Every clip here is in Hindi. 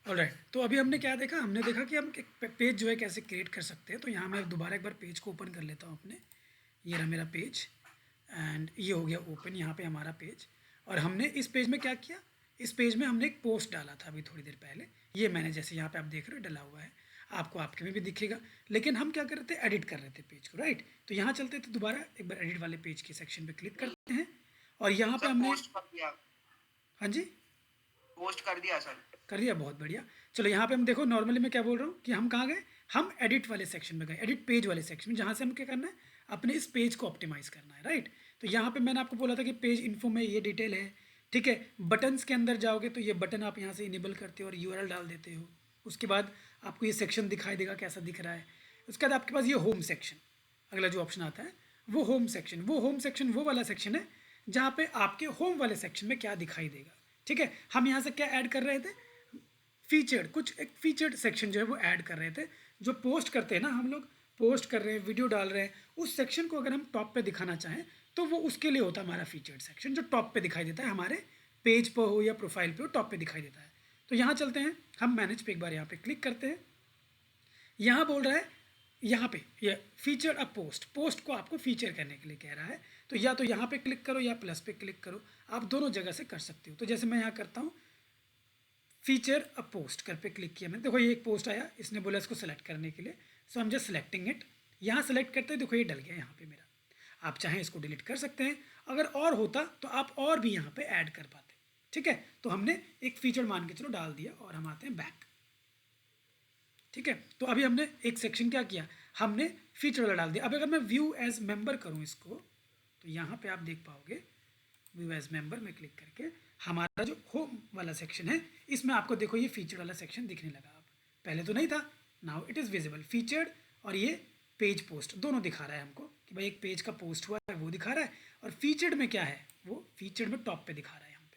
ऑलराइट, तो अभी हमने क्या देखा, हमने देखा कि हम एक पेज जो है कैसे क्रिएट कर सकते हैं। तो यहाँ मैं दोबारा एक बार पेज को ओपन कर लेता हूँ अपने। ये रहा मेरा पेज एंड ये हो गया ओपन, यहाँ पे हमारा पेज। और हमने इस पेज में क्या किया, इस पेज में हमने एक पोस्ट डाला था अभी थोड़ी देर पहले। ये मैंने जैसे यहाँ पे आप देख रहे हो डला हुआ है, आपको आपके में भी दिखेगा। लेकिन हम क्या कर रहे थे, एडिट कर रहे थे पेज को, राइट। तो यहाँ चलते थे दोबारा एक बार एडिट वाले पेज के सेक्शन पे क्लिक करते हैं और यहाँ पे सर हमने, पोस्ट कर दिया। हाँ जी, पोस्ट कर दिया सर। कर दिया, बहुत बढ़िया। चलो यहाँ पे हम देखो, नॉर्मली मैं क्या बोल रहा हूँ कि हम कहाँ गए, हम एडिट वाले सेक्शन में गए, एडिट पेज वाले सेक्शन में, जहाँ से हम क्या करना है, अपने इस पेज को ऑप्टिमाइज़ करना है, राइट। तो यहाँ पे मैंने आपको बोला था कि पेज इन्फो में ये डिटेल है, ठीक है। बटन्स के अंदर जाओगे तो ये बटन आप यहाँ से इनेबल करते हो और यूआरएल डाल देते हो। उसके बाद आपको ये सेक्शन दिखाई देगा कैसा दिख रहा है। उसके बाद आपके पास ये होम सेक्शन, अगला जो ऑप्शन आता है वो होम सेक्शन। वो होम सेक्शन वो वाला सेक्शन है जहाँ पे आपके होम वाले सेक्शन में क्या दिखाई देगा, ठीक है। हम यहाँ से क्या ऐड कर रहे थे, फीचर्ड, कुछ एक फीचर्ड सेक्शन जो है वो ऐड कर रहे थे। जो पोस्ट करते हैं ना, हम लोग पोस्ट कर रहे हैं, वीडियो डाल रहे हैं, उस सेक्शन को अगर हम टॉप पे दिखाना चाहें तो वो उसके लिए होता है हमारा फीचर्ड सेक्शन, जो टॉप पे दिखाई देता है, हमारे पेज पर हो या प्रोफाइल पे हो, टॉप पे दिखाई देता है। तो यहाँ चलते हैं, हम मैनेज पे एक बार यहाँ पे क्लिक करते हैं। यहाँ बोल रहा है, यहाँ पे ये फीचर अ पोस्ट, पोस्ट को आपको फीचर करने के लिए कह रहा है। तो यहाँ पे क्लिक करो या प्लस पे क्लिक करो, आप दोनों जगह से कर सकते हो। तो जैसे मैं यहाँ करता हूँ, फीचर अ पोस्ट कर पे क्लिक किया मैंने, देखो ये एक पोस्ट आया, इसने बोला इसको सेलेक्ट करने के लिए। सो हम जस्ट सेलेक्टिंग इट। यहाँ सेलेक्ट करते हैं, देखो ये डल गया यहाँ पे मेरा। आप चाहें इसको डिलीट कर सकते हैं, अगर और होता तो आप और भी यहाँ पे ऐड कर पाते, ठीक है। तो हमने एक फीचर मान के चलो डाल दिया और हम आते हैं बैक, ठीक है। तो अभी हमने एक सेक्शन क्या किया, हमने फीचर वाला डाल दिया। अब अगर मैं व्यू एज मेंबर करूँ इसको, तो यहाँ पे आप देख पाओगे व्यू एज मेंबर में क्लिक करके हमारा जो होम वाला सेक्शन है, इसमें आपको देखो ये फीचर वाला सेक्शन दिखने लगा। अब पहले तो नहीं था, now it is visible, featured और ये पेज पोस्ट दोनों दिखा रहा है हमको कि भाई एक पेज का पोस्ट हुआ है वो दिखा रहा है, और फीचर्ड में क्या है, वो फीचर्ड में टॉप पे दिखा रहा है यहाँ पे,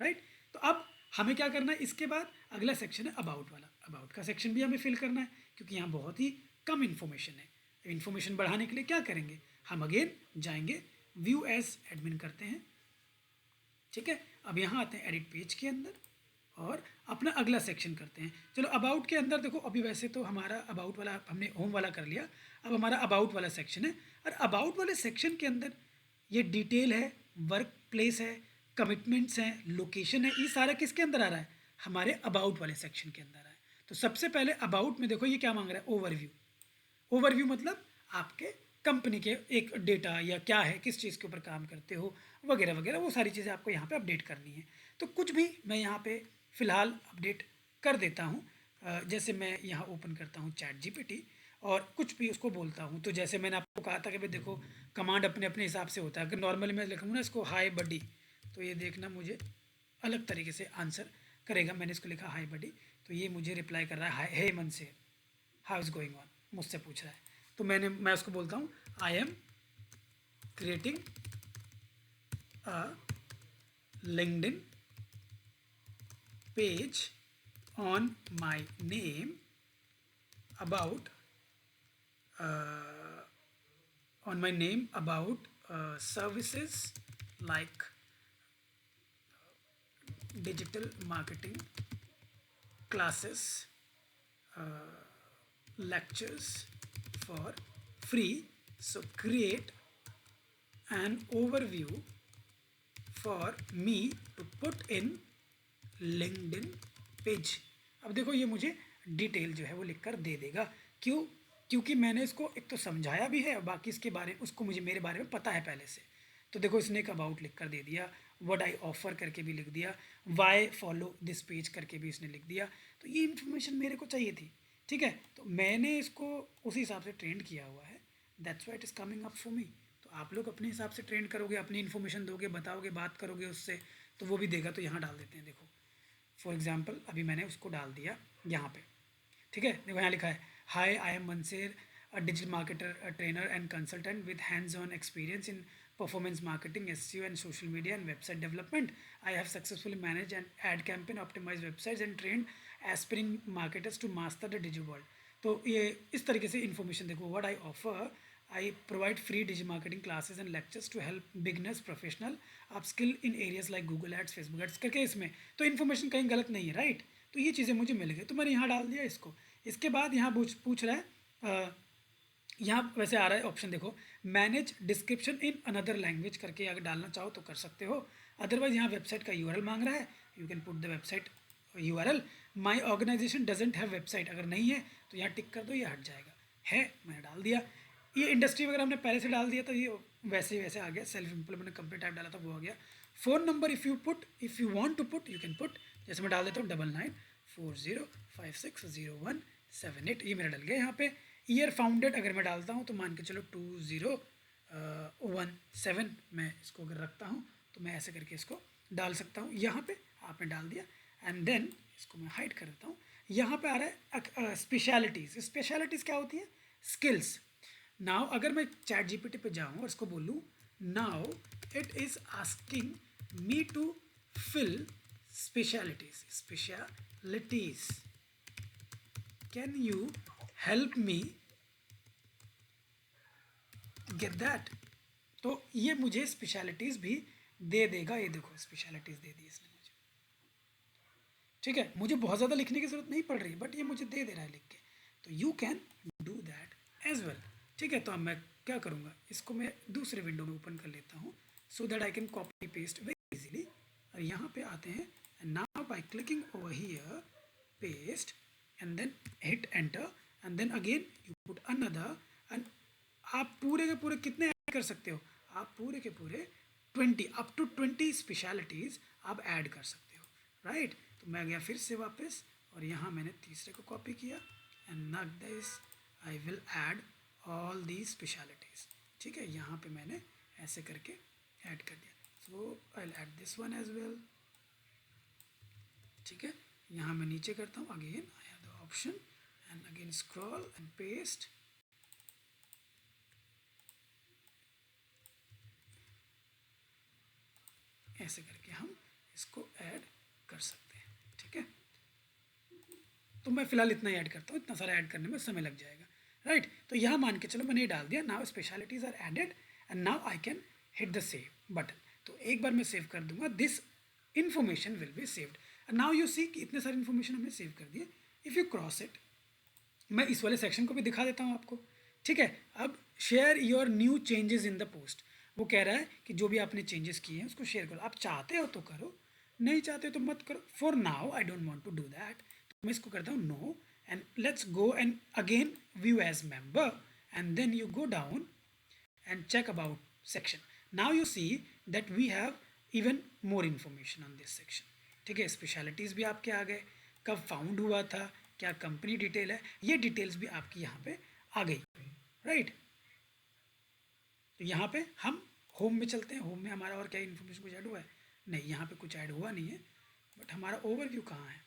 राइट। तो अब हमें क्या करना है, इसके बाद अगला सेक्शन है अबाउट वाला। अबाउट का सेक्शन भी हमें फिल करना है क्योंकि यहाँ बहुत ही कम इन्फॉर्मेशन है। इन्फॉर्मेशन बढ़ाने के लिए क्या करेंगे, हम अगेन जाएंगे, व्यू एज एडमिन करते हैं, ठीक है। अब यहाँ आते हैं एडिट पेज के अंदर और अपना अगला सेक्शन करते हैं। चलो अबाउट के अंदर देखो, अभी वैसे तो हमारा अबाउट वाला हमने होम वाला कर लिया, अब हमारा अबाउट वाला सेक्शन है। और अबाउट वाले सेक्शन के अंदर ये डिटेल है, वर्क प्लेस है, कमिटमेंट्स हैं, लोकेशन है, ये सारा किसके अंदर आ रहा है, हमारे अबाउट वाले सेक्शन के अंदर है। तो सबसे पहले अबाउट में देखो ये क्या मांग रहा है, ओवरव्यू। ओवरव्यू मतलब आपके कंपनी के एक डेटा या क्या है, किस चीज़ के ऊपर काम करते हो वगैरह वगैरह, वो सारी चीज़ें आपको यहाँ पे अपडेट करनी है। तो कुछ भी मैं यहाँ पे फ़िलहाल अपडेट कर देता हूँ। जैसे मैं यहाँ ओपन करता हूँ चैट जीपीटी और कुछ भी उसको बोलता हूँ। तो जैसे मैंने आपको कहा था कि भाई देखो, कमांड अपने अपने हिसाब से होता है। अगर नॉर्मली मैं लिखूँगा ना इसको हाई बडी, तो ये देखना मुझे अलग तरीके से आंसर करेगा। मैंने इसको लिखा हाई बडी, तो ये मुझे रिप्लाई कर रहा है हाय, हे मन से, हाउ इज़ गोइंग ऑन, मुझसे पूछ रहा है। तो मैं उसको बोलता हूँ I am creating a LinkedIn page on my name about services like digital marketing classes, lectures for free. So create an overview for me to put in LinkedIn page. अब देखो ये मुझे डिटेल जो है वो लिख कर दे देगा। क्यों, क्योंकि मैंने इसको एक तो समझाया भी है और बाकी इसके बारे में उसको मुझे मेरे बारे में पता है पहले से। तो देखो इसने एक अबाउट लिख कर दे दिया, व्हाट आई ऑफर करके भी लिख दिया, वाई फॉलो दिस पेज करके भी इसने लिख दिया। तो ये इन्फॉर्मेशन मेरे को चाहिए थी, ठीक है। तो मैंने इसको उसी हिसाब से ट्रेंड किया हुआ है, that's why it is coming up for me. तो आप लोग अपने हिसाब से ट्रेंड करोगे, अपनी इन्फॉर्मेशन दोगे, बताओगे, बात करोगे उससे, तो वो भी देगा। तो यहाँ डाल देते हैं, देखो फॉर एग्जाम्पल अभी मैंने उसको डाल दिया यहाँ पे, ठीक है। देखो यहाँ लिखा है hi I am Manser, a digital marketer, trainer and consultant with hands on experience in performance marketing, SEO and social media and website development. I have successfully manage and ad campaign, optimise websites and train aspiring marketers to master the digital world. तो ये इस तरीके से इन्फॉर्मेशन देखो, what I offer, I provide free digital marketing classes and lectures to help beginners, professional upskill in areas like Google Ads, Facebook Ads करके इसमें तो इन्फॉर्मेशन कहीं गलत नहीं है, राइट। तो ये चीज़ें मुझे मिल गई, तो मैंने यहाँ डाल दिया इसको। इसके बाद यहाँ पूछ रहा है, यहाँ वैसे आ रहा है ऑप्शन देखो, manage description in another language करके अगर डालना चाहो तो कर सकते हो। अदरवाइज यहाँ वेबसाइट का यूआरएल मांग रहा है, you can put the website URL. My organisation doesn't have website, अगर नहीं है तो यहाँ टिक कर दो, ये हट जाएगा। है, मैंने डाल दिया। ये इंडस्ट्री वगैरह हमने पहले से डाल दिया, तो ये वैसे ही वैसे आ गया। सेल्फ इम्प्लॉयमेंट कंपनी टाइप डाला था, वो आ गया। Phone number if you want to put you can put, जैसे मैं डाल देता हूँ 9940560178, ये मेरा डल गया यहाँ पे। ईयर फाउंडेड अगर मैं डालता हूँ तो मान के चलो 2017 मैं इसको अगर रखता हूँ तो मैं ऐसे करके इसको डाल सकता हूँ। यहाँ पे आपने डाल दिया एंड देन इसको मैं हाइड कर देता हूँ। यहाँ पे आ रहा है स्पेशलिटीज़। स्पेशलिटीज़ क्या होती है? स्किल्स। नाउ अगर मैं चैट जीपीटी पे जाऊँ और इसको बोलूँ now it is asking me to fill specialities, can you help me get that. तो ये मुझे स्पेशलिटीज़ भी दे देगा। ये देखो स्पेशलिटीज़ दे दी इसने मुझे, ठीक है। मुझे बहुत ज़्यादा लिखने की ज़रूरत नहीं पड़ रही, बट ये मुझे दे दे रहा है लिख के। तो you can do that as well, ठीक है। तो अब मैं क्या करूँगा, इसको मैं दूसरे विंडो में ओपन कर लेता हूँ so that I can copy paste very easily. और यहाँ पे आते हैं, now by clicking over here paste and then hit enter and then again you put another. And आप पूरे के पूरे कितने ऐड कर सकते हो? आप पूरे के पूरे 20, अप टू 20 स्पेशलिटीज़ आप ऐड कर सकते हो, राइट। तो मैं गया फिर से वापस और यहाँ मैंने तीसरे को कॉपी किया and not this, I will add all the specialities, ठीक है। यहाँ पे मैंने ऐसे करके ऐड कर दिया। So I will add this one as well, ठीक है। यहाँ मैं नीचे करता हूँ, again I have the option and again scroll and paste. ऐसे करके हम इसको ऐड कर सकते हैं, ठीक है। तो मैं फ़िलहाल इतना ही ऐड करता हूँ, इतना सारा ऐड करने में समय लग जाएगा, राइट। तो यहाँ मान के चलो मैंने ये डाल दिया। Now specialities are added and now I can hit the save button. तो एक बार मैं सेव कर दूंगा, this information will be saved. Now you see कि इतने सारे इन्फॉर्मेशन हमने सेव कर दिए। इफ़ यू क्रॉस इट, मैं इस वाले सेक्शन को भी दिखा देता हूँ आपको, ठीक है। अब share your new changes in the post, वो कह रहा है कि जो भी आपने चेंजेस किए हैं उसको शेयर करो। आप चाहते हो तो करो, नहीं चाहते हो तो मत करो। For now I don't want to do that, तो मैं इसको करता हूँ no and let's go and again view as member and then you go down and check about section. Now you see that we have even more information on this section, ठीक है। स्पेशलिटीज़ भी आपके आ गए, कब फाउंड हुआ था, क्या कंपनी डिटेल है, ये डिटेल्स भी आपकी यहाँ पे आ गई, राइट। तो यहाँ पे हम होम में चलते हैं। होम में हमारा और क्या इन्फॉर्मेशन कुछ ऐड हुआ है? नहीं, यहाँ पे कुछ ऐड हुआ नहीं है, बट हमारा ओवरव्यू कहाँ है?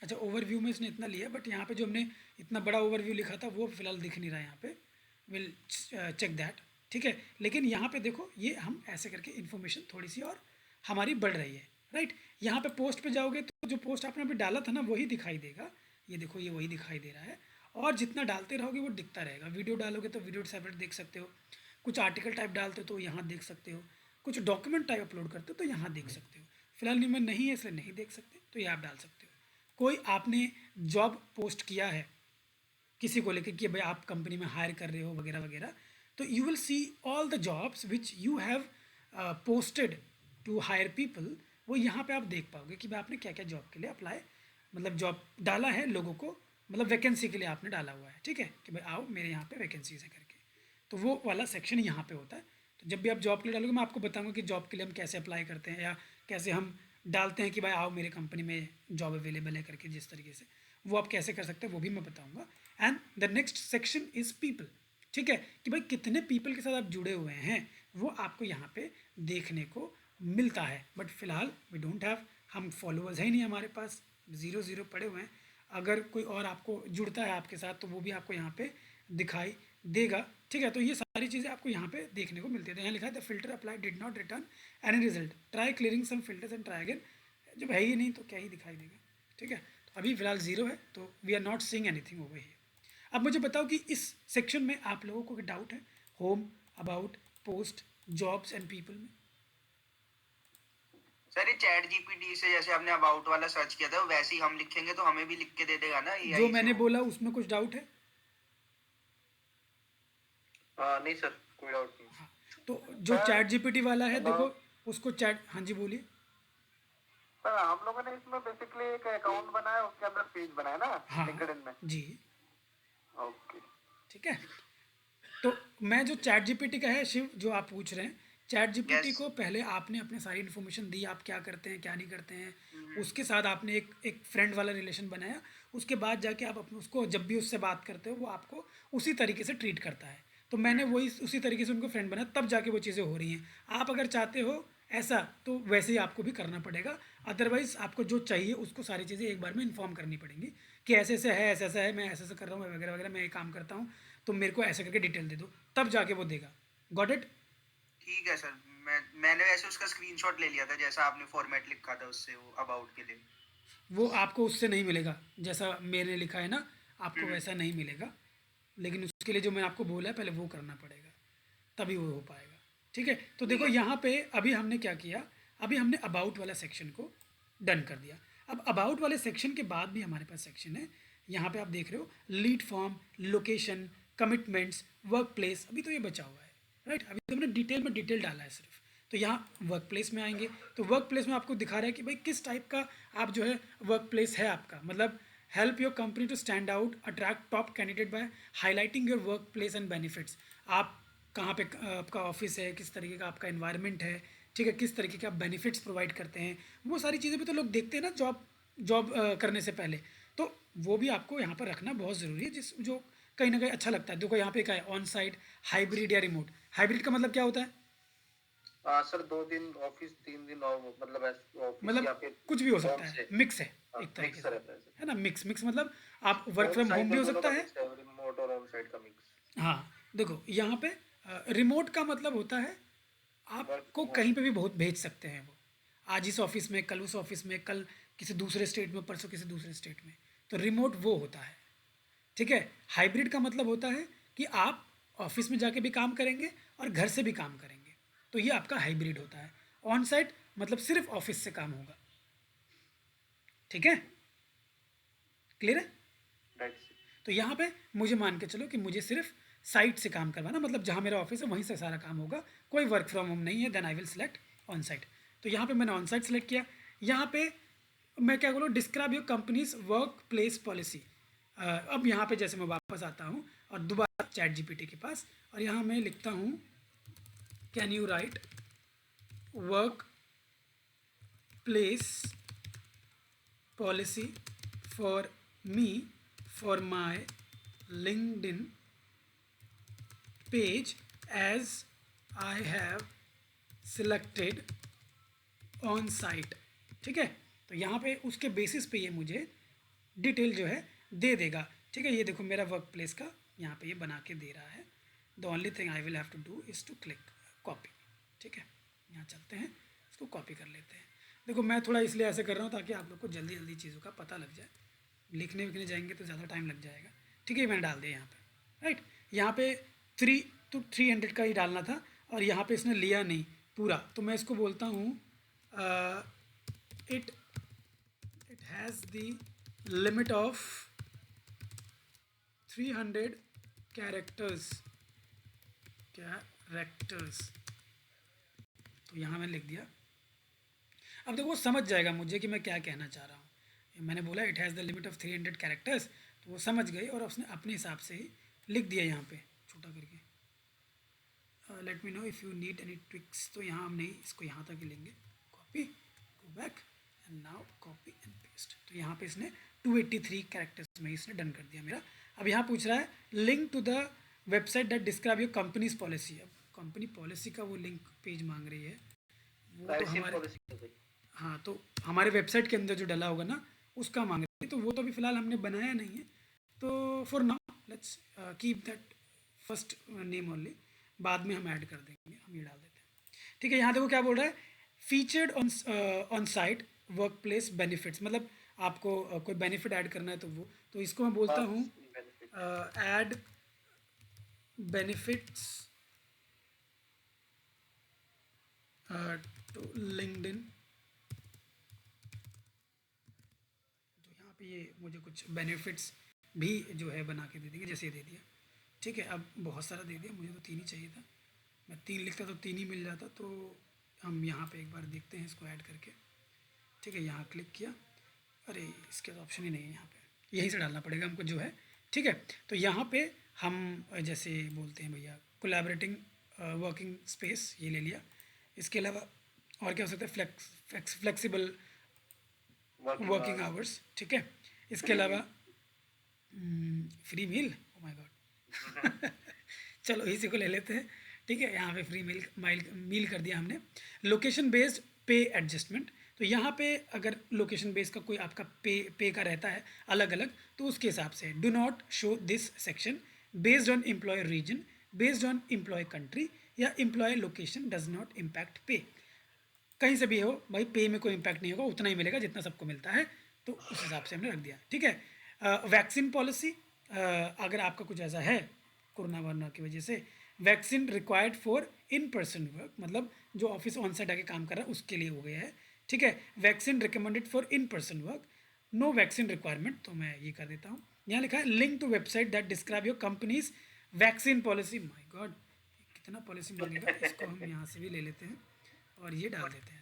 अच्छा, ओवरव्यू में इसने इतना लिया, बट यहाँ पे जो हमने इतना बड़ा ओवरव्यू लिखा था वो फिलहाल दिख नहीं रहा है यहाँ पे। विल चेक दैट, ठीक है। लेकिन यहाँ पे देखो, ये हम ऐसे करके इन्फॉर्मेशन थोड़ी सी और हमारी बढ़ रही है, राइट। यहाँ पे पोस्ट पे जाओगे तो जो पोस्ट आपने अभी डाला था ना वही दिखाई देगा। ये देखो, ये वही दिखाई दे रहा है। और जितना डालते रहोगे वो दिखता रहेगा। वीडियो डालोगे तो वीडियो सेपरेट देख सकते हो, कुछ आर्टिकल टाइप डालते हो तो यहाँ देख सकते हो, कुछ डॉक्यूमेंट टाइप अपलोड करते हो तो यहाँ देख सकते हो। फिलहाल नहीं, मैं नहीं है इसलिए नहीं देख सकते, तो ये आप डाल सकते हो। कोई आपने जॉब पोस्ट किया है किसी को लेकर कि भाई आप कंपनी में हायर कर रहे हो वगैरह वगैरह, तो you will see all the jobs which you have posted to hire people. वो यहाँ पे आप देख पाओगे कि भाई आपने क्या क्या जॉब के लिए अप्लाई, मतलब जॉब डाला है लोगों को, मतलब वैकेंसी के लिए आपने डाला हुआ है, ठीक है, कि भाई आओ मेरे यहाँ पे वैकेंसीज है करके। तो वो वाला सेक्शन यहाँ पे होता है। तो जब भी आप जॉब के लिए डालोगे मैं आपको बताऊँगा कि जॉब के लिए हम कैसे अप्लाई करते हैं या कैसे हम डालते हैं कि भाई आओ मेरे कंपनी में जॉब अवेलेबल है करके। जिस तरीके से वो आप कैसे कर सकते हैं वो भी मैं बताऊँगा। And the next section is people, ठीक है, कि भाई कितने पीपल के साथ आप जुड़े हुए हैं वो आपको यहाँ पे देखने को मिलता है। बट फिलहाल वी डोंट हैव, हम फॉलोअर्स है ही नहीं हमारे पास, 0 पड़े हुए हैं। अगर कोई और आपको जुड़ता है आपके साथ तो वो भी आपको यहाँ पे दिखाई देगा, ठीक है। तो ये सारी चीज़ें आपको यहाँ पे देखने को मिलती है। तो यहाँ लिखा है the filter apply did not return any result, try clearing some filters and try again. जब है ही नहीं तो क्या ही दिखाई देगा, ठीक है। तो अभी फिलहाल 0 है, तो we are not seeing anything over here. अब मुझे बताओ कि इस सेक्शन में आप लोगों को डाउट है, home, about, post, jobs and people में? सर ये चैट जीपीटी से जैसे हमने अबाउट वाला सर्च किया था वैसे ही हम लिखेंगे तो हमें भी लिख के दे देगा ना जो एआई से मैंने वो। बोला उसमें कुछ डाउट है? नहीं सर, कोई डाउट नहीं। हाँ, तो जो सर चैट जीपीटी वाला है देखो, about उसको चैट, हाँ जी बोलिए। सर हम लोगों ने इसमें बेसिकली एक अकाउंट बनाया, उसके अंदर पेज बनाया ना हाँ लिंक्डइन में। जी, ओके। ठीक है। तो मैं जो चैट जीपीटी का है शिव, जो आप पूछ रहे हैं, चैट जीपीटी यस। को पहले आपने अपने सारी इन्फॉर्मेशन दी, आप क्या करते हैं क्या नहीं करते हैं, उसके साथ आपने एक एक फ्रेंड वाला रिलेशन बनाया, उसके बाद जाके आप अपने उसको जब भी उससे बात करते हो वो आपको उसी तरीके से ट्रीट करता है। तो मैंने वही उसी तरीके से उनको फ्रेंड बनाया, तब जाके वो चीज़ें हो रही हैं। आप अगर चाहते हो ऐसा तो वैसे ही आपको भी करना पड़ेगा, अदरवाइज़ आपको जो चाहिए उसको सारी चीज़ें एक बार में इन्फॉर्म करनी पड़ेंगी कि ऐसे ऐसे है, ऐसा ऐसा है, मैं ऐसे ऐसे कर रहा हूँ वगैरह वगैरह, मैं ये काम करता हूँ, तो मेरे को ऐसे करके डिटेल दे दो, तब जाके वो देगा। Got it? ठीक है सर, मैंने वैसे उसका स्क्रीनशॉट ले लिया था जैसा आपने फॉर्मेट लिखा था उससे वो अबाउट के लिए। वो आपको उससे नहीं मिलेगा जैसा मैंने लिखा है ना, आपको वैसा नहीं मिलेगा, लेकिन उसके लिए जो मैंने आपको बोला है पहले वो करना पड़ेगा, तभी वो हो पाएगा। ठीक है, तो देखो यहाँ पे अभी हमने क्या किया, अभी हमने अबाउट वाला सेक्शन को डन कर दिया। अब अबाउट वाले सेक्शन के बाद भी हमारे पास सेक्शन है, यहाँ पे आप देख रहे हो lead form, location, commitments, work place, अभी तो ये बचा हुआ है, राइट। अभी तो हमने डिटेल में डिटेल डाला है सिर्फ। तो यहाँ वर्क प्लेस में आएंगे, तो वर्क प्लेस में आपको दिखा रहा है कि भाई किस टाइप का आप जो है वर्क प्लेस है आपका, मतलब help your company to stand out, attract top candidate by highlighting your work place and benefits. आप कहाँ पे आपका ऑफिस है, किस तरीके का आपका इन्वायरमेंट है, ठीक है, किस तरीके के आप बेनिफिट्स प्रोवाइड करते हैं, वो सारी चीज़ें भी तो लोग देखते हैं ना जॉब जॉब करने से पहले। तो वो भी आपको यहाँ पर रखना बहुत ज़रूरी है, जिस जो कहीं ना कहीं अच्छा लगता है। देखो यहाँ पे क्या है, ऑन साइट, हाइब्रिड या रिमोट। हाइब्रिड का मतलब क्या होता है? सर 2 दिन ऑफिस, 3 दिन और मतलब ऑफिस या मतलब फिर कुछ भी हो होम सकता है, से। मिक्स है एक तरीके मिक्स से, रहता है सर। है ना, मिक्स मिक्स मतलब आप work on from home site भी और हो दोनों सकता का है। मिक्स है, रिमोट और ऑन साइट का मिक्स। हाँ, देखो यहाँ पे रिमोट का मतलब होता है वर्क आपको फ्रॉम होम। कहीं पे भी बहुत भेज सकते हैं वो, आज इस ऑफिस में, कल उस ऑफिस में, कल किसी दूसरे स्टेट में, परसों किसी दूसरे स्टेट में, तो रिमोट वो होता है। ठीक है, हाइब्रिड का मतलब होता है कि आप ऑफिस में जाके भी काम करेंगे और घर से भी काम करेंगे, तो ये आपका हाइब्रिड होता है। ऑन साइट मतलब सिर्फ ऑफिस से काम होगा। ठीक है, क्लियर है? दैट्स तो यहाँ पे मुझे मान के चलो कि मुझे सिर्फ साइट से काम करवाना, मतलब जहाँ मेरा ऑफिस है वहीं से सारा काम होगा, कोई वर्क फ्रॉम होम नहीं है, then I will select on site. तो यहाँ पे मैंने ऑन साइट सेलेक्ट किया। यहाँ पे मैं क्या बोलूँ, describe your companies work place policy. अब यहाँ पे जैसे मैं वापस आता हूँ और दोबारा चैट जीपीटी के पास, और यहाँ मैं लिखता हूँ can you right work place policy for me for my LinkedIn page as I have selected on site। ठीक है, तो यहाँ पे उसके बेसिस पे ये मुझे डिटेल जो है दे देगा। ठीक है, ये देखो मेरा वर्क प्लेस का यहाँ पे ये बना के दे रहा है। The only thing I will have to do is to click copy. ठीक है, यहाँ चलते हैं, इसको कॉपी कर लेते हैं। देखो मैं थोड़ा इसलिए ऐसे कर रहा हूँ ताकि आप लोग को जल्दी जल्दी चीज़ों का पता लग जाए, लिखने विखने जाएंगे तो ज़्यादा टाइम लग जाएगा। ठीक है, मैंने डाल दिया यहाँ पे, राइट। यहाँ पे 300 का ही डालना था और यहाँ पे इसने लिया नहीं पूरा, तो मैं इसको बोलता हूँ it has the limit of 300 characters. तो यहाँ मैंने लिख दिया। अब देखो वो समझ जाएगा मुझे कि मैं क्या कहना चाह रहा हूँ। मैंने बोला it has the limit of 300 characters, तो वो समझ गई और उसने अपने हिसाब से ही लिख दिया यहाँ पे छोटा करके। Let me know if you need any tricks. तो यहाँ हम नहीं, इसको यहाँ तक ही लेंगे, copy, go back and now copy and paste. तो यहाँ पे इसने 283 कैरेक्टर्स में इसने डन कर दिया मेरा। अब यहाँ पूछ रहा है link to the website that describe your company's policy. अब कंपनी पॉलिसी का वो लिंक पेज मांग रही है, वो तो हमारे, हाँ तो हमारे वेबसाइट के अंदर जो डला होगा ना उसका मांग रही है, तो वो तो अभी फ़िलहाल हमने बनाया नहीं है, तो for now let's keep that first name only, बाद में हम ऐड कर देंगे, हम ये डाल देते हैं। ठीक है, यहाँ देखो क्या बोल रहा है, featured on site work place benefits, मतलब आपको कोई बेनिफिट ऐड करना है तो वो, तो इसको मैं बोलता हूँ ऐड बेनिफिट्स टू लिंक्डइन यहाँ पे ये मुझे कुछ बेनिफिट्स भी जो है बना के दे देंगे, जैसे ये दे दिया, ठीक है। अब बहुत सारा दे दिया, मुझे तो 3 ही चाहिए था, मैं 3 लिखता तो 3 ही मिल जाता। तो हम यहाँ पे एक बार देखते हैं इसको ऐड करके, ठीक है। यहाँ क्लिक किया, अरे इसके तो ऑप्शन ही नहीं है यहाँ पे, यहीं से डालना पड़ेगा हमको जो है, ठीक है। तो यहाँ पे हम जैसे बोलते हैं भैया कोलैबोरेटिंग वर्किंग स्पेस, ये ले लिया। इसके अलावा और क्या हो सकता है, फ्लेक्सिबल वर्किंग आवर्स, ठीक है। इसके अलावा free meal, oh my god चलो इसी को ले लेते हैं, ठीक है। यहाँ पे फ्री मील कर दिया हमने। लोकेशन बेस्ड पे एडजस्टमेंट, तो यहाँ पे अगर लोकेशन बेस्ड का कोई आपका पे का रहता है अलग अलग, तो उसके हिसाब से do not show this section based on employ region, based on employ country या employ location does not impact pay. कहीं से भी हो भाई, पे में कोई इम्पैक्ट नहीं होगा, उतना ही मिलेगा जितना सबको मिलता है, तो उस हिसाब से हमने रख दिया, ठीक है। वैक्सीन पॉलिसी, अगर आपका कुछ ऐसा है कोरोना वोरोना की वजह से, vaccine required for in person work, मतलब जो ऑफिस ऑन साइड आके काम कर रहा है उसके लिए हो गया है, ठीक है। Vaccine recommended for in person work, no vaccine requirement, तो मैं ये कर देता हूँ। यहाँ लिखा है link to website that describe your company's vaccine policy. My god कितना पॉलिसी मांगेगा, इसको हम यहाँ से भी ले लेते हैं और ये डाल देते हैं,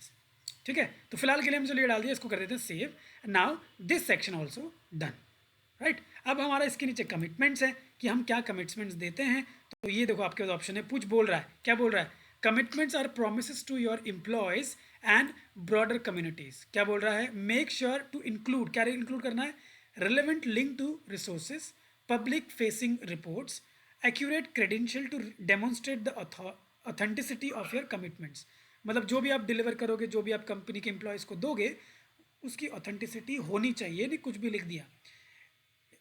ठीक है। तो फिलहाल के लिए हम चलो ये डाल दिया, इसको कर देते हैं save. Now this section also done, right. अब हमारा इसके नीचे कमिटमेंट्स है कि हम क्या कमिटमेंट्स देते हैं। तो ये देखो आपके पास ऑप्शन है, पूछ बोल रहा है, क्या बोल रहा है, commitments are promises to your employees and broader communities. क्या बोल रहा है, मेक श्योर टू इंक्लूड, क्या इंक्लूड करना है, relevant link to resources, public facing reports, accurate credential to demonstrate the authenticity of your commitments. मतलब जो भी आप डिलीवर करोगे, जो भी आप कंपनी के एम्प्लॉयज़ को दोगे, उसकी ऑथेंटिसिटी होनी चाहिए, नहीं कुछ भी लिख दिया।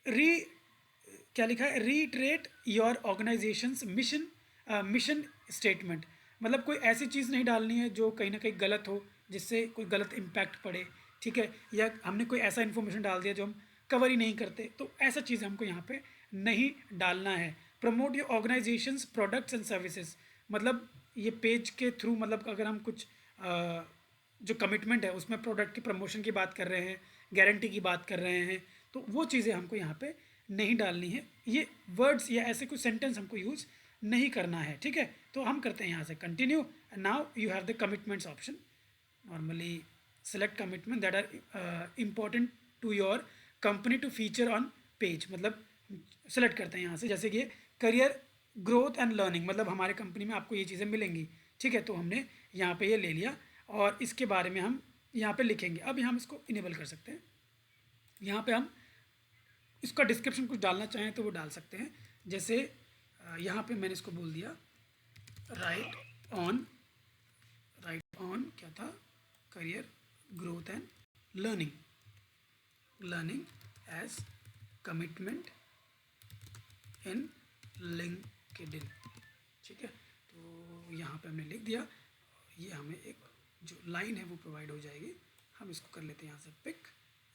क्या लिखा है, retreat your organisations mission statement, मतलब कोई ऐसी चीज़ नहीं डालनी है जो कहीं ना कहीं गलत हो, जिससे कोई गलत इम्पैक्ट पड़े, ठीक है। या हमने कोई ऐसा इन्फॉर्मेशन डाल दिया जो हम कवर ही नहीं करते, तो ऐसा चीज़ हमको यहाँ पे नहीं डालना है। Promote your organisations products and services, मतलब ये पेज के थ्रू, मतलब अगर हम कुछ जो कमिटमेंट है उसमें प्रोडक्ट की प्रमोशन की बात कर रहे हैं, गारंटी की बात कर रहे हैं, तो वो चीज़ें हमको यहाँ पे नहीं डालनी है। ये वर्ड्स या ऐसे कुछ सेंटेंस हमको यूज़ नहीं करना है, ठीक है। तो हम करते हैं यहाँ से continue. Now you have the commitments option, normally select commitment that are important to your company to feature on page, मतलब सेलेक्ट करते हैं यहाँ से, जैसे कि करियर ग्रोथ एंड लर्निंग, मतलब हमारे कंपनी में आपको ये चीज़ें मिलेंगी, ठीक है। तो हमने यहाँ पे ये ले लिया और इसके बारे में हम यहाँ पे लिखेंगे। अब हम इसको इनेबल कर सकते हैं, यहाँ पे हम इसका डिस्क्रिप्शन कुछ डालना चाहें तो वो डाल सकते हैं। जैसे यहाँ पे मैंने इसको बोल दिया राइट ऑन क्या था, career growth and learning as commitment in LinkedIn, ठीक है। तो यहाँ पे हमने लिख दिया, ये हमें एक जो लाइन है वो प्रोवाइड हो जाएगी। हम इसको कर लेते हैं यहाँ से pick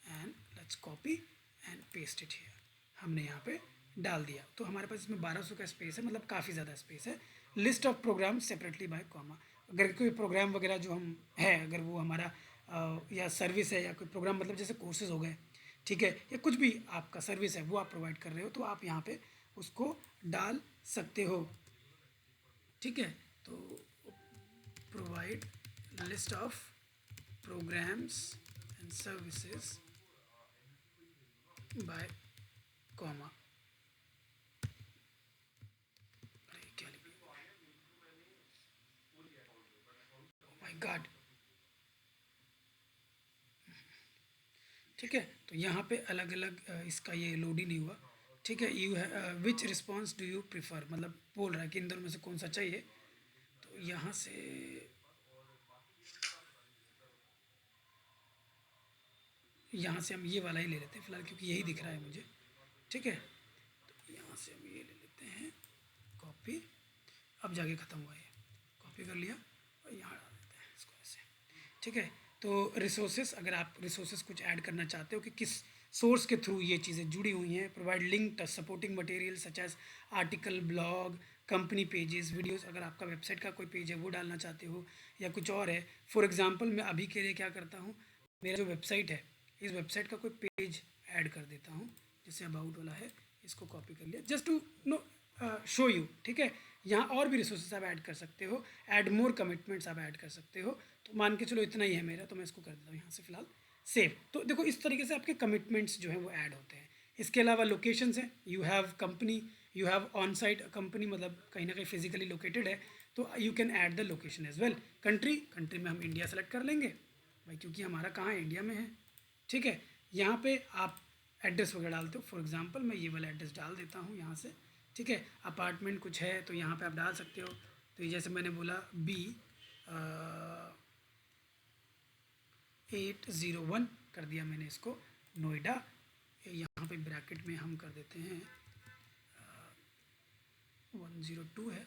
and let's copy and paste it here, हमने यहाँ पे डाल दिया। तो हमारे पास इसमें 1200 का स्पेस है, मतलब काफ़ी ज़्यादा स्पेस है। List of program separately by comma, अगर कोई प्रोग्राम वगैरह जो हम है, अगर वो हमारा या सर्विस है या कोई प्रोग्राम, मतलब जैसे कोर्सेज हो गए, ठीक है, या कुछ भी आपका सर्विस है वो आप प्रोवाइड कर रहे हो, तो आप यहाँ पे उसको डाल सकते हो, ठीक है। तो provide list of programs and services by comma, क्या लिखा, माय गॉड, ठीक है। तो यहाँ पे अलग अलग इसका ये लोड ही नहीं हुआ, ठीक है। यू है विच रिस्पॉन्स डू यू प्रिफर, मतलब बोल रहा है कि इन दोनों में से कौन सा चाहिए। तो यहाँ से हम ये वाला ही ले लेते हैं फिलहाल, क्योंकि यही दिख रहा है मुझे, ठीक है। तो यहाँ से हम ये ले लेते हैं कॉपी, अब जाके ख़त्म हुआ, ये कॉपी कर लिया और यहाँ डाल देते हैं इसको ऐसे, ठीक है। तो रिसोर्सेज, अगर आप रिसोर्सेज कुछ ऐड करना चाहते हो कि किस सोर्स के थ्रू ये चीज़ें जुड़ी हुई हैं, provide link supporting material such as article, blog, company pages, videos, अगर आपका वेबसाइट का कोई पेज है वो डालना चाहते हो या कुछ और है। फॉर एग्जांपल मैं अभी के लिए क्या करता हूँ, मेरा जो वेबसाइट है, इस वेबसाइट का कोई पेज ऐड कर देता हूँ, जैसे अबाउट वाला है इसको कॉपी कर लिया just to no show you, ठीक है। यहाँ और भी रिसोर्सेज आप ऐड कर सकते हो, ऐड मोर कमिटमेंट्स आप ऐड कर सकते हो। तो मान के चलो इतना ही है मेरा, तो मैं इसको कर देता हूँ यहाँ से फ़िलहाल सेव। तो देखो इस तरीके से आपके कमिटमेंट्स जो हैं वो ऐड होते हैं। इसके अलावा लोकेशंस हैं, you have company, you have on site company, मतलब कहीं ना कहीं फिजिकली लोकेटेड है, तो you can add the location as well. Country में हम इंडिया सेलेक्ट कर लेंगे भाई, क्योंकि हमारा कहाँ है, इंडिया में है, ठीक है। यहाँ पे आप एड्रेस वगैरह डालते हो, फॉर एग्जांपल मैं ये वाला एड्रेस डाल देता हूँ यहाँ से, ठीक है। अपार्टमेंट कुछ है तो यहाँ पे आप डाल सकते हो। तो ये जैसे मैंने बोला B801 कर दिया मैंने इसको, नोएडा। यहाँ पे ब्रैकेट में हम कर देते हैं 102 है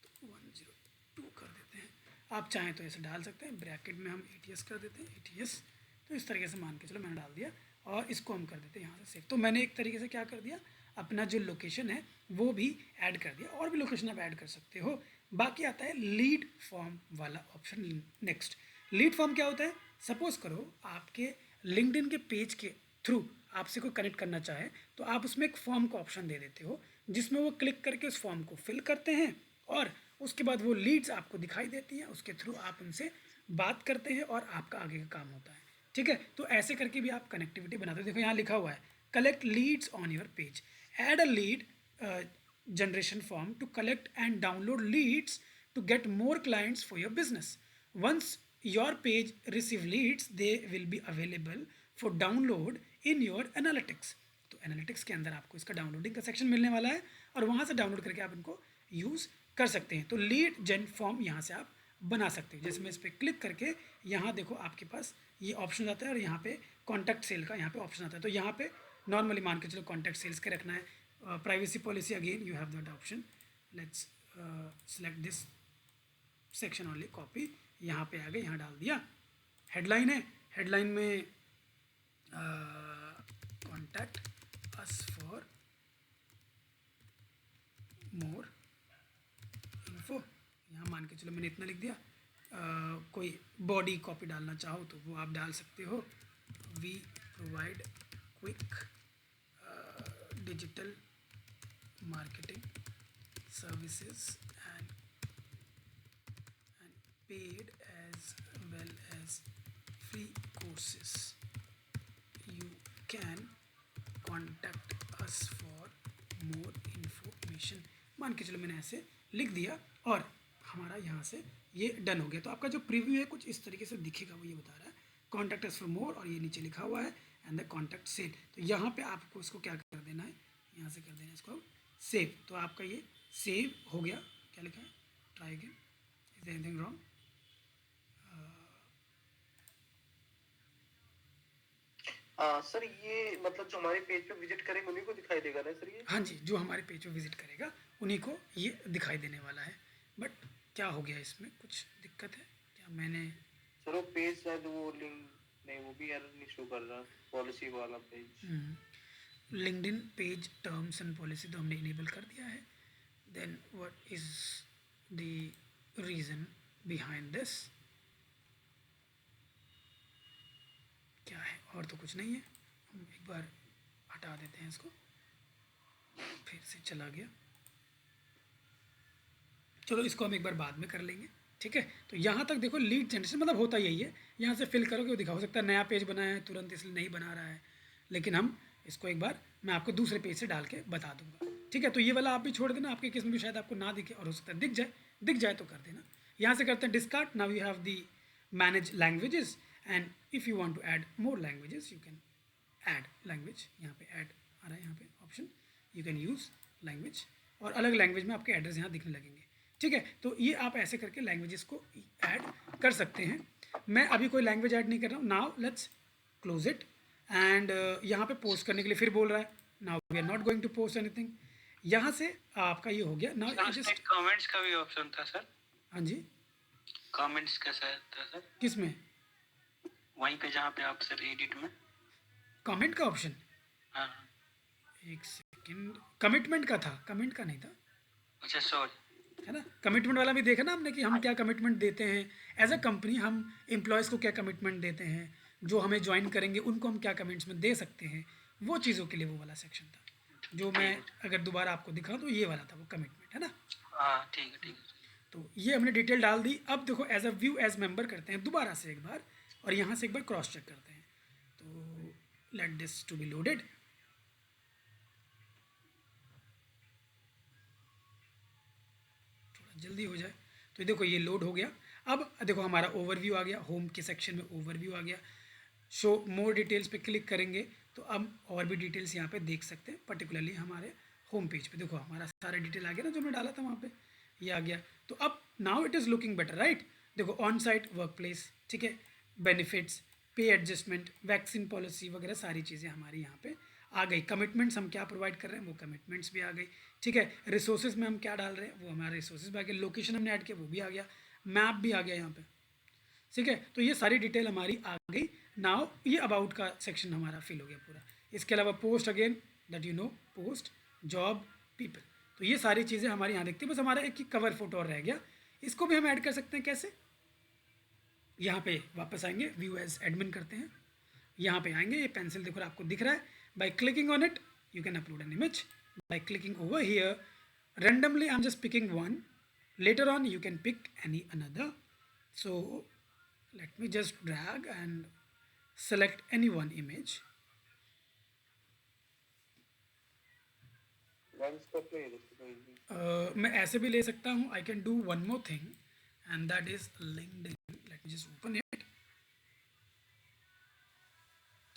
तो 102 कर देते हैं। आप चाहें तो ऐसे डाल सकते हैं, ब्रैकेट में हम ATS कर देते हैं, ATS। तो इस तरीके से मान के चलो मैंने डाल दिया, और इसको हम कर देते हैं यहाँ से सेव। तो मैंने एक तरीके से क्या कर दिया, अपना जो लोकेशन है वो भी ऐड कर दिया, और भी लोकेशन आप ऐड कर सकते हो। बाकी आता है लीड फॉर्म वाला ऑप्शन नेक्स्ट। लीड फॉर्म क्या होता है, सपोज करो आपके लिंक्डइन के पेज के थ्रू आपसे कोई कनेक्ट करना चाहे, तो आप उसमें एक फॉर्म का ऑप्शन दे देते हो, जिसमें वो क्लिक करके उस फॉर्म को फिल करते हैं, और उसके बाद वो लीड्स आपको दिखाई देती हैं, उसके थ्रू आप उनसे बात करते हैं और आपका आगे का काम होता है, ठीक है। तो ऐसे करके भी आप कनेक्टिविटी बनाते हो। देखो यहाँ लिखा हुआ है collect Leeds on your page, add a lead generation form to collect and download leads to get more clients for your business. Once your page receive leads, they will be available for download in your analytics. तो analytics के अंदर आपको इसका डाउनलोडिंग का सेक्शन मिलने वाला है, और वहाँ से डाउनलोड करके आप इनको यूज़ कर सकते हैं। तो लीड जेन फॉर्म यहाँ से आप बना सकते हो। जैसे मैं इस पर क्लिक करके यहाँ देखो आपके पास ये ऑप्शन आता है, और यहाँ पे कॉन्टैक्ट सेल का यहाँ पे ऑप्शन आता है। तो यहाँ पे नॉर्मली मान के चलो कॉन्टैक्ट सेल्स के रखना है, privacy policy again you have that option. Let's select this section only, copy, यहाँ पे आ गए, यहाँ डाल दिया। हेडलाइन है, हेडलाइन में contact us for more info, यहाँ मान के चलो मैंने इतना लिख दिया। कोई बॉडी कॉपी डालना चाहो तो वो आप डाल सकते हो, we provide quick digital marketing services and paid as well as free courses. You can contact us for more information. मान के चलो मैंने ऐसे लिख दिया, और हमारा यहाँ से ये डन हो गया। तो आपका जो प्रीव्यू है कुछ इस तरीके से दिखेगा, वो ये बता रहा है कॉन्टैक्ट अस फॉर मोर, और ये नीचे लिखा हुआ है एंड द कॉन्टैक्ट सेल। तो यहाँ पे आपको इसको क्या कर देना है, यहाँ से कर देना है इसको सेव। तो आपका ये सेव हो गया। क्या लिखा है, try again, is there anything wrong? Sir ये मतलब जो हमारे पेज पे विजिट करेंगे उन्हीं को दिखाई देगा ना सर ये? हाँ जी, जो हमारे पेज पे विजिट करेगा उन्हीं को ये दिखाई देने वाला है। बट क्या हो गया, इसमें कुछ दिक्कत है क्या? मैंने सर वो पेज शायद वो लिंक नहीं, वो भी एरर नहीं शो कर रहा, पॉलिसी वाला page. LinkedIn page terms and policy तो हमने इनेबल कर दिया है। Then what is the reason behind this, क्या है? और तो कुछ नहीं है। हम एक बार हटा देते हैं इसको, फिर से चला गया। चलो इसको हम एक बार बाद में कर लेंगे, ठीक है। तो यहाँ तक देखो लीड जनरेशन मतलब होता यही है, यहाँ से फिल करोगे वो दिखा, हो सकता है नया पेज बनाया है तुरंत इसलिए नहीं बना रहा है, लेकिन हम इसको एक बार मैं आपको दूसरे पेज से डाल के बता दूंगा, ठीक है। तो ये वाला आप भी छोड़ देना, आपके केस में भी शायद आपको ना दिखे, और हो सकता है दिख जाए तो कर देना। यहाँ से करते हैं discard. Now you have the manage languages, and if you want to add more languages you can add language. यहाँ पे ऐड आ रहा है, यहाँ पे option, you can use language, और अलग लैंग्वेज में आपके एड्रेस यहाँ दिखने लगेंगे, ठीक है। तो ये आप ऐसे करके लैंग्वेजेस को ऐड कर सकते हैं। मैं अभी कोई लैंग्वेज ऐड नहीं कर रहा हूँ। Now let's close it, and यहाँ पे पोस्ट करने के लिए फिर बोल रहा है, now we are not going to post anything. यहाँ से आपका ये हो गया। नाउ जस्ट कमेंट्स का भी ऑप्शन था सर। हाँ जी, कमेंट्स का शायद था सर, किस में? वहीं पे जहाँ पे आप सर एडिट में कमेंट का ऑप्शन? हाँ, एक सेकंड, कमिटमेंट का था, कमेंट का नहीं था, अच्छा सॉरी, है ना। कमिटमेंट वाला भी देखा ना हमने कि हम क्या कमिटमेंट देते हैं एज अ कंपनी, हम एम्प्लॉयज़ को क्या कमिटमेंट देते हैं, जो हमें ज्वाइन करेंगे उनको हम क्या कमेंट्स में दे सकते हैं, वो चीज़ों के लिए वो वाला सेक्शन था जो मैं अगर दोबारा आपको दिखाऊं तो ये वाला था, वो कमिटमेंट है ना। हाँ ठीक है ठीक है। तो ये हमने डिटेल डाल दी। अब देखो as a view as member करते हैं दोबारा से एक बार, और यहाँ से एक बार क्रॉस चेक करते हैं। तो let this to be loaded. थोड़ा जल्दी हो जाए। तो देखो ये लोड हो गया। अब देखो हमारा ओवरव्यू आ गया, होम के सेक्शन में ओवरव्यू आ गया। शो मोर डिटेल्स पे क्लिक करेंगे तो अब और भी डिटेल्स यहाँ पे देख सकते हैं, पर्टिकुलरली हमारे होम पेज पे देखो हमारा सारा डिटेल आ गया ना जो मैं डाला था वहाँ पे, ये आ गया। तो अब now it is looking better, right. देखो ऑन साइट वर्क प्लेस, ठीक है, बेनिफिट्स, पे एडजस्टमेंट, वैक्सीन पॉलिसी वगैरह सारी चीज़ें हमारी यहाँ पे आ गई। कमिटमेंट्स हम क्या प्रोवाइड कर रहे हैं वो कमिटमेंट्स भी आ गई, ठीक है। रिसोर्सेज में हम क्या डाल रहे हैं वो हमारे रिसोर्सेज भी आ गए। लोकेशन हमने ऐड किया वो भी आ गया, मैप भी आ गया यहाँ पे, ठीक है। तो ये सारी डिटेल हमारी आ गई। नाउ ये अबाउट का सेक्शन हमारा फिल हो गया पूरा। इसके अलावा post again that you know, post, job, people, तो ये सारी चीज़ें हमारे यहाँ दिखती है। बस हमारा एक ही कवर फोटो और रह गया, इसको भी हम ऐड कर सकते हैं। कैसे? यहाँ पे वापस आएंगे, व्यू एज एडमिन करते हैं, यहाँ पे आएंगे, ये पेंसिल देखो आपको दिख रहा है। By clicking on it you can upload an image. Bye clicking over here randomly I'm just picking one, later on you can pick any another. So let me just drag and select any one image. Landscape पे देखो मैं ऐसे भी ले सकता हूँ। I can do one more thing and that is LinkedIn. Let me just open it.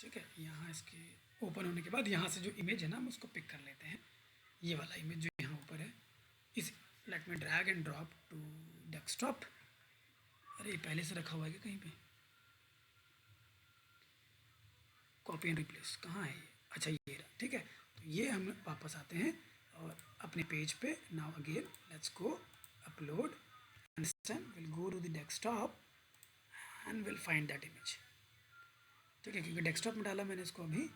ठीक है, यहाँ इसके ओपन होने के बाद यहाँ से जो इमेज है ना हम उसको पिक कर लेते हैं। ये वाला इमेज जो यहाँ ऊपर है, इस let me drag and drop to desktop. अरे ये पहले से रखा हुआ है क्या कहीं पे? कॉपी एंड रिप्लेस कहाँ है ये? अच्छा ये रहा, ठीक है। तो ये हम वापस आते हैं और अपने पेज पे। Now again let's go upload and will go to the desktop and will find that image, ठीक है, क्योंकि डेस्कटॉप में डाला मैंने इसको अभी।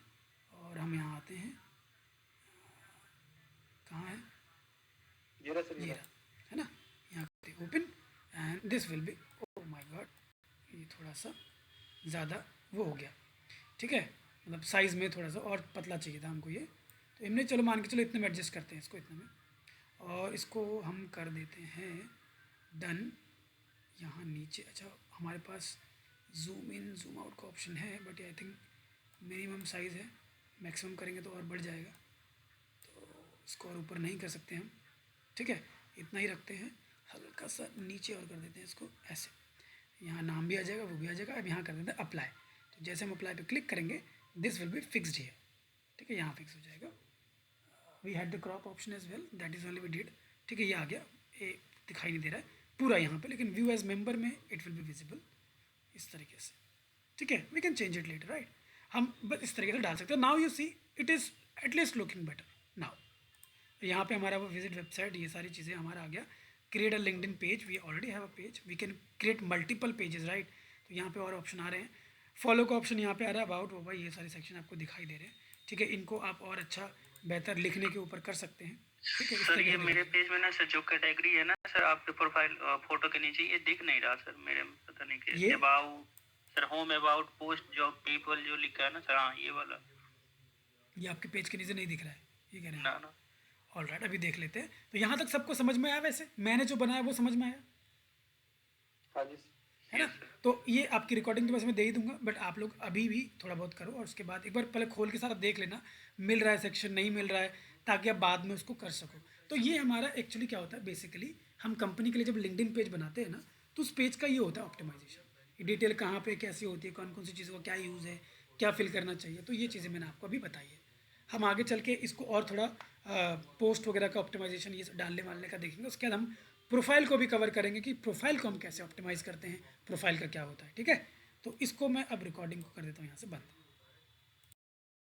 और हम यहाँ आते हैं, कहाँ है ये रहा सर, ये रहा, है ना। यहाँ करते open and this will B, oh my God, ये थोड़ा सा ज़्यादा वो हो गया, ठीक है, मतलब साइज़ में थोड़ा सा और पतला चाहिए था हमको ये। तो हमने चलो मान के चलो इतने में एडजस्ट करते हैं इसको, इतने में, और इसको हम कर देते हैं डन। यहाँ नीचे अच्छा हमारे पास जूम इन जूम आउट का ऑप्शन है, but I think minimum size है, मैक्सिमम करेंगे तो और बढ़ जाएगा, तो इसको और ऊपर नहीं कर सकते हम, ठीक है, इतना ही रखते हैं। हल्का सा नीचे और कर देते हैं इसको ऐसे, यहाँ नाम भी आ जाएगा वो भी आ जाएगा। अब यहाँ कर देते हैं अप्लाई। तो जैसे हम अप्लाई पे क्लिक करेंगे this will be fixed here, ठीक है, यहाँ फिक्स हो जाएगा। We had the crop option as well, that is only we did, ठीक है। ये आ गया, ये दिखाई नहीं दे रहा है पूरा यहाँ पे, लेकिन व्यू एज मेंबर में इट विल बी विजिबल इस तरीके से, ठीक है। We can change it later, right. हम बस इस तरीके से डाल सकते हैं। Now you see it is at least looking better now. यहाँ पे हमारा वो विजिट वेबसाइट, ये सारी चीज़ें हमारा आ गया। Create a LinkedIn page, we already have a page, we can create multiple pages, right. तो यहाँ पे और ऑप्शन आ रहे हैं। फॉलो का ऑप्शन यहाँ पे आ रहा है, अबाउट वो भाई, ये सारे सेक्शन आपको दिखाई दे रहे हैं, ठीक है। इनको आप और अच्छा बेहतर लिखने के ऊपर कर सकते हैं, ठीक है। इस सर तरीके ये से मेरे पेज में ना सर जो कैटेगरी है ना सर आपके प्रोफाइल फोटो के नीचे ये दिख नहीं रहा सर मेरे में, पता नहीं ये? कैसे। About sir, home, about, post, job, people जो लिखा है ना सर, हाँ ये वाला। ये आपके पेज के नीचे नहीं दिख रहा है, ये कह रहे हैं। ना ना ऑल राइट, अभी देख लेते हैं। तो यहाँ तक सबको समझ में आया? वैसे मैंने जो बनाया वो समझ में आया, हाँ जी। है ना। तो ये आपकी रिकॉर्डिंग तो बस मैं दे ही दूंगा, बट आप लोग अभी भी थोड़ा बहुत करो और उसके बाद एक बार पहले खोल के सारा देख लेना, मिल रहा है सेक्शन नहीं मिल रहा है, ताकि आप बाद में उसको कर सको। तो ये हमारा एक्चुअली क्या होता है, बेसिकली हम कंपनी के लिए जब लिंक्डइन पेज बनाते हैं ना, तो उस पेज का ये होता है ऑप्टिमाइजेशन, डिटेल कहाँ पे कैसी होती है, कौन कौन सी चीज़ों का क्या यूज़ है, क्या फिल करना चाहिए। तो ये चीज़ें मैंने आपको अभी बताई है। हम आगे चल के इसको और थोड़ा पोस्ट वगैरह का ऑप्टिमाइजेशन ये डालने वालने का देखेंगे। उसके बाद हम प्रोफाइल को भी कवर करेंगे कि प्रोफाइल को हम कैसे ऑप्टिमाइज़ करते हैं, प्रोफाइल का क्या होता है, ठीक है। तो इसको मैं अब रिकॉर्डिंग को कर देता हूँ यहाँ से बंद।